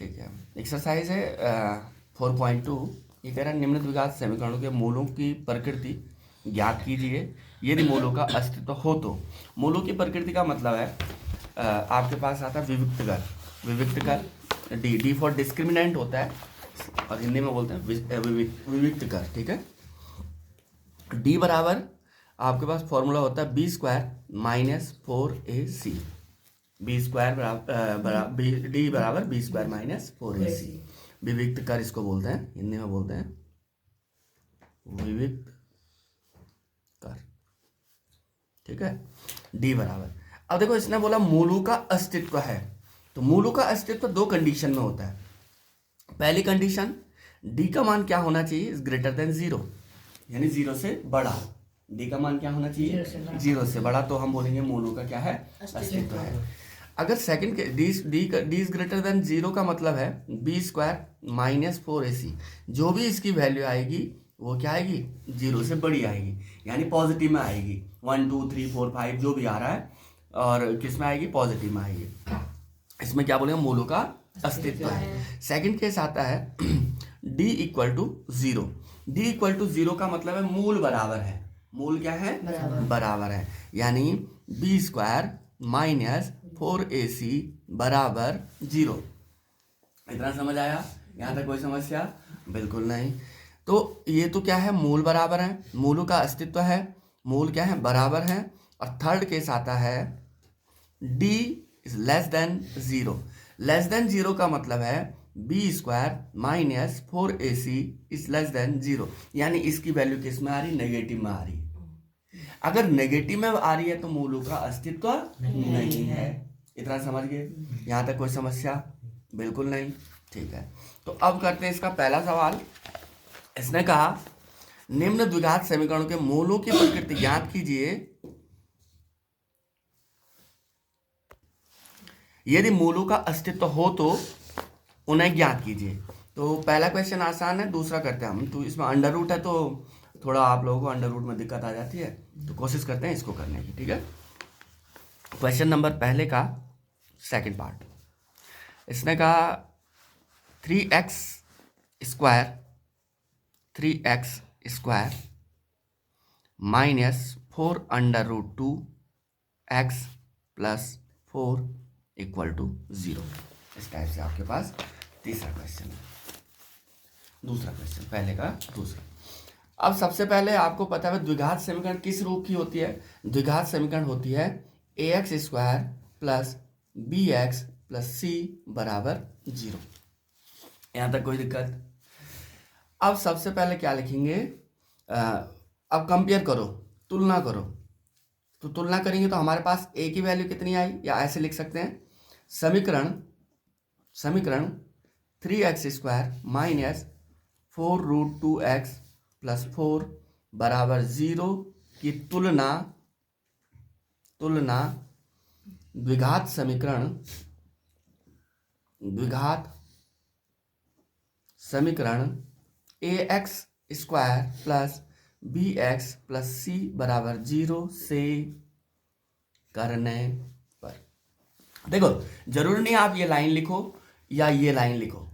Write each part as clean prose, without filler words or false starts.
ठीक है, एक्सरसाइज है 4.2। ये कह रहा है निम्न द्विघात समीकरणों के मूलों की प्रकृति ज्ञात कीजिए यदि मूलों का अस्तित्व हो तो। मूलों की प्रकृति का मतलब है आपके पास आता है विविक्त कर। विविक्त कर डी फॉर डिस्क्रिमिनेंट होता है और हिंदी में बोलते हैं विविक्त कर। ठीक है, डी बराबर आपके पास फॉर्मूला होता है B square minus 4ac। B square बराबर डी बराबर बी स्क्वायर माइनस 4ac। विविक्त कर इसको बोलते हैं, हिंदी में बोलते हैं विविक्त कर। ठीक है, डी बराबर। अब देखो इसने बोला मूलों का अस्तित्व है, तो मूलों का अस्तित्व दो कंडीशन में होता है। पहली कंडीशन डी का मान क्या होना चाहिए, इज ग्रेटर देन 0, यानी 0 से बड़ा। डी का मान क्या होना चाहिए, 0 से बड़ा, तो हम बोलेंगे मूलों का क्या है, अस्तित्व है। अगर सेकंड के डी इज ग्रेटर देन 0 का मतलब है बी स्क्वायर माइनस 4ac। जो भी इसकी वैल्यू आएगी वो क्या आएगी, 0 से बड़ी आएगी, यानी पॉजिटिव में आएगी। 1 2 3 4 5 जो भी आ रहा है, और किस में आएगी, पॉजिटिव में आएगी। इसमें क्या बोलेंगे, मूलों का अस्तित्व है। सेकंड केस आता है d equal to 0। d equal to 0 का मतलब है मूल बराबर है। मूल क्या है, बराबर है, यानी बी स्क्वायर माइनस 4ac बराबर 0। इतना समझ आया? यहाँ तक कोई समस्या? बिल्कुल नहीं। तो ये तो क्या है, मूल बराबर है, मूलों का अस्तित्व है, मूल क्या है, बराबर है। और थर्ड केस आता है d is less than 0। Less than 0 का मतलब है B square minus 4ac is less than 0, यानी इसकी वैल्यू किस में आ रही, नेगेटिव में आ रही। अगर नेगेटिव में आ रही है तो मूलों का अस्तित्व नहीं है। इतना समझ गए? यहाँ तक कोई समस्या? बिल्कुल नहीं। ठीक है, तो अब करते हैं इसका पहला सवाल। इसने कहा निम्न द्विघात समीकरणों के मूलों की प्रकृति ज्ञात कीजिए यदि मूलों का अस्तित्व हो तो उन्हें ज्ञात कीजिए। तो पहला क्वेश्चन आसान है, दूसरा करते हैं हम। तो इसमें अंडर रूट है तो थोड़ा आप लोगों को अंडर रूट में दिक्कत आ जाती है, तो कोशिश करते हैं इसको करने की। ठीक है, क्वेश्चन नंबर पहले का सेकंड पार्ट। इसने कहा 3x square minus 4 under root 2x plus 4 equal to 0। इस टाइप से आपके पास तीसरा क्वेश्चन है। दूसरा क्वेश्चन, पहले का दूसरा। अब सबसे पहले आपको पता है द्विघात समीकरण किस रूप की होती है। द्विघात समीकरण होती है ax square plus bx plus c बराबर 0। यहाँ तक कोई दिक्कत? अब सबसे पहले क्या लिखेंगे, अब कंपेयर करो, तुलना करो। तो तुलना करेंगे तो हमारे पास a की वैल्यू कितनी आई, या ऐसे लिख सकते हैं समीकरण 3x square minus 4 root 2x plus 4 बराबर 0 की तुलना द्विघात समीकरण ax square plus bx plus c बराबर 0 से करने पर। देखो जरूरी नहीं आप ये लाइन लिखो या ये लाइन लिखो,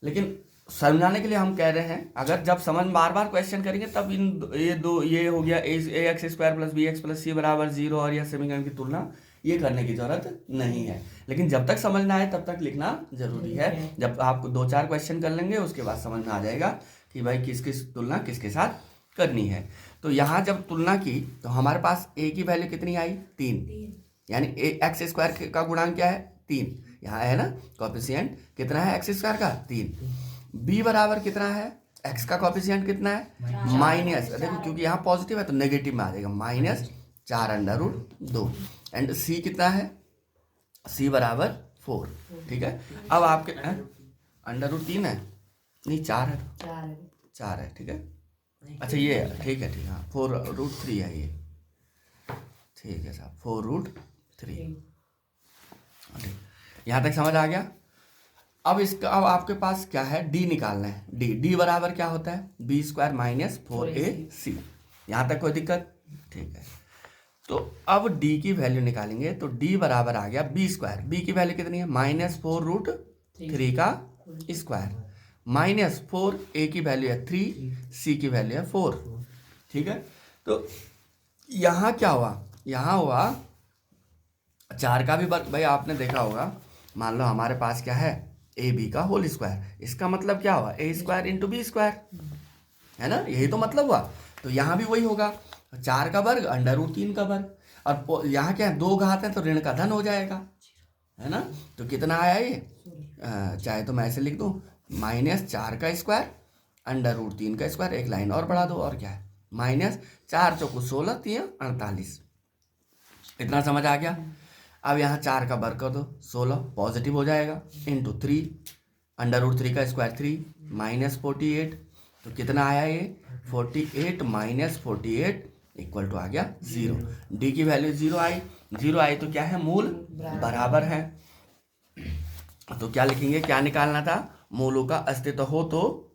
लेकिन समझाने के लिए हम कह रहे हैं। अगर जब समझ बार बार क्वेश्चन करेंगे तब ये हो गया ax square plus bx plus c बराबर 0 और यह समीकरण की तुलना ये करने की जरूरत नहीं है। लेकिन जब तक समझना है तब तक लिखना जरूरी है। जब आप 2-4 क्वेश्चन कर लेंगे उसके बाद समझ में आ जाएगा कि भाई किसकी तुलना किसके साथ करनी है। तो यहाँ जब तुलना की तो हमारे पास a की वैल्यू कितनी आई, 3, यानी एक्स स्क्वायर का गुणांक क्या है, 3। यहाँ है ना कॉफिशिएंट कितना है एक्स स्क्वायर का, 3। b बराबर कितना है, x का कॉफिशिएंट कितना है, माइनस, देखो क्योंकि यहाँ पॉजिटिव है तो नेगेटिव में आ जाएगा, minus 4 under root 2। And c कितना है, c बराबर 4। ठीक है, अब आपके अंडर रूट 3 है, नहीं 4 है, 4 है। ठीक है, अच्छा ये ठीक है, ठीक है, 4 रूट 3 है ये। ठीक है साहब, 4 रूट 3। यहाँ तक समझ आ गया? अब आपके पास क्या है, d निकालना है। d बराबर क्या होता है, बी स्क्वायर माइनस 4ac। यहाँ तक कोई दिक्कत? ठीक है, तो अब d की वैल्यू निकालेंगे तो d बराबर आ गया बी स्क्वायर। b की वैल्यू कितनी है, माइनस 4 रूट 3 का स्क्वायर माइनस 4, ए की वैल्यू है 3, सी की वैल्यू है 4। ठीक है, तो यहाँ क्या हुआ, यहाँ हुआ 4 का भी वर्ग। भाई आपने देखा होगा, मान लो हमारे पास क्या है, ए बी का होल स्क्वायर, इसका मतलब क्या हुआ, ए स्क्वायर इंटू बी स्क्वायर, है ना, यही तो मतलब हुआ। तो यहाँ भी वही होगा, 4 का वर्ग अंडर रूट 3 का वर्ग, और यहाँ क्या है, 2 घात है तो ऋण का धन हो जाएगा, है ना। तो कितना आया ये, चाहे तो मैं ऐसे लिख दूँ, -4 का स्क्वायर अंडर रूट 3 का स्क्वायर, एक लाइन और बढ़ा दो, और क्या है, -4 चौको 16 3 48। इतना समझ आ गया। अब यहाँ 4 का वर्ग कर दो, 16 पॉजिटिव हो जाएगा, इंटू 3 अंडर रूट 3 का स्क्वायर 3 -48। तो कितना आया ये, 48 - 48 इक्वल टू आ गया 0। डी की वैल्यू 0 आई, 0 आई तो क्या है, मूल बराबर है। तो क्या लिखेंगे, क्या निकालना था, मूलों का अस्तित्व हो तो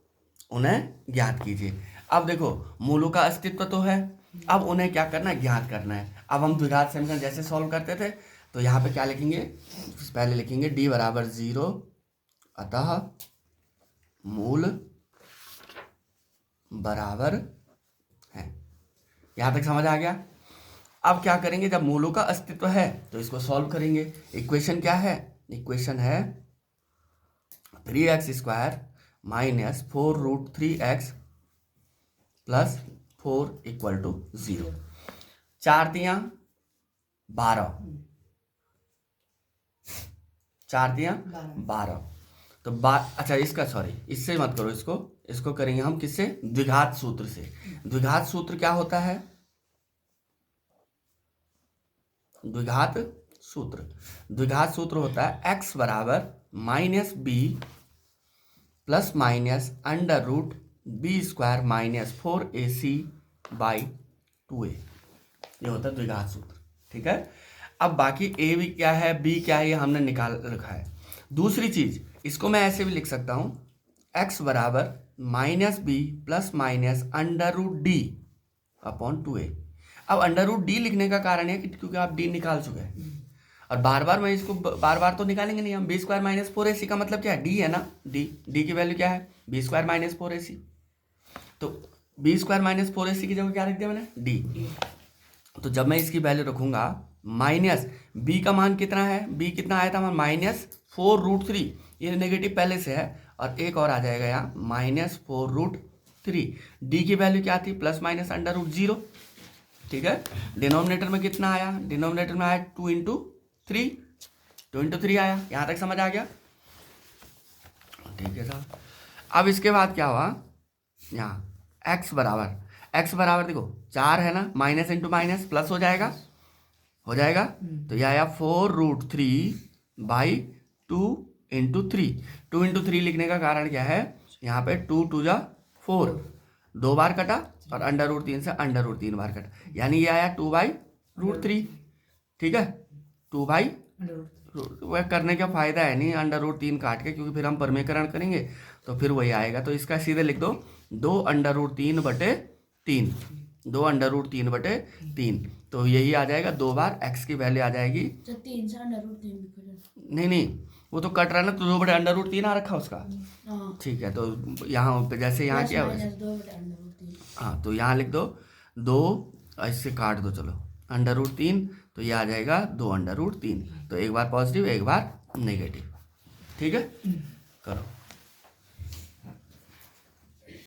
उन्हें ज्ञात कीजिए। अब देखो मूलों का अस्तित्व तो है, अब उन्हें क्या करना है, ज्ञात करना है। अब हम द्विघात समीकरण जैसे सॉल्व करते थे, तो यहाँ पे क्या लिखेंगे, पहले लिखेंगे d बराबर 0, अतः मूल बराबर है। यहाँ तक समझ आ गया। अब क्या करेंगे, जब मूलों का अस्तित्व है तो इसको सॉल्व करेंगे। इक्वेशन क्या है, इक्वेशन है 3x square minus 4√3x plus 4 equal to 0। 4 तियां 12, 4 तियां 12। तो अच्छा इसका सॉरी, इससे मत करो, इसको करेंगे हम किससे, द्विघात सूत्र से। द्विघात सूत्र क्या होता है, द्विघात सूत्र होता है x बराबर -b plus minus under root B square -4ac by 2a। ये होता है द्विघात सूत्र। ठीक है, अब बाकी a भी क्या है, b क्या है, ये हमने निकाल रखा है। दूसरी चीज, इसको मैं ऐसे भी लिख सकता हूँ, x बराबर -b plus minus under root d upon 2a। अब अंडर रूट d लिखने का कारण है कि क्योंकि आप d निकाल चुके हैं, और बार बार मैं इसको बार बार तो निकालेंगे नहीं हम। बी स्क्वायर -4ac का मतलब क्या है, d है ना, d की वैल्यू क्या है, बी स्क्वायर -4ac। तो बी स्क्वायर -4ac की जगह क्या रख दिया मैंने, d। तो जब मैं इसकी वैल्यू रखूंगा, माइनस बी का मान कितना है, बी कितना आया था, -4√3, ये नेगेटिव पहले से है, और एक और आ जाएगा यहाँ -4√3। डी की वैल्यू क्या थी, प्लस माइनस अंडर रूट 0। ठीक है, डिनोमिनेटर में कितना आया, डिनोमिनेटर में आया 2 × 3, 2 × 3 आया। यहाँ तक समझ आ गया। ठीक है साहब, अब इसके बाद क्या हुआ, यहाँ x बराबर देखो 4 है ना, माइनस इंटू माइनस प्लस हो जाएगा, तो यह आया 4√3 बाई 2 × 3। 2 × 3 लिखने का कारण क्या है, यहाँ पे 2 2 जा 4, 2 बार कटा, और अंडर रूट 3 से अंडर रूट 3 बार कटा, यानी ये आया 2/√3। ठीक है, 2 वह करने का फायदा है नहीं अंडर रूट 3 काट के, क्योंकि फिर हम परमीकरण करेंगे तो फिर वही आएगा। तो इसका सीधे लिख दो 2√3/3, 2√3/3। तो यही आ जाएगा, 2 बार x की वैल्यू आ जाएगी, 3 से अंडर रूट 3 नहीं वो तो कट रहा है ना, तो 2/√3 आ रखा उसका। ठीक है, तो यहाँ पे जैसे यहाँ क्या, हाँ तो यहाँ लिख दो 2, इससे काट दो, चलो √3, तो ये आ जाएगा 2√3। तो एक बार पॉजिटिव एक बार नेगेटिव। ठीक है, करो।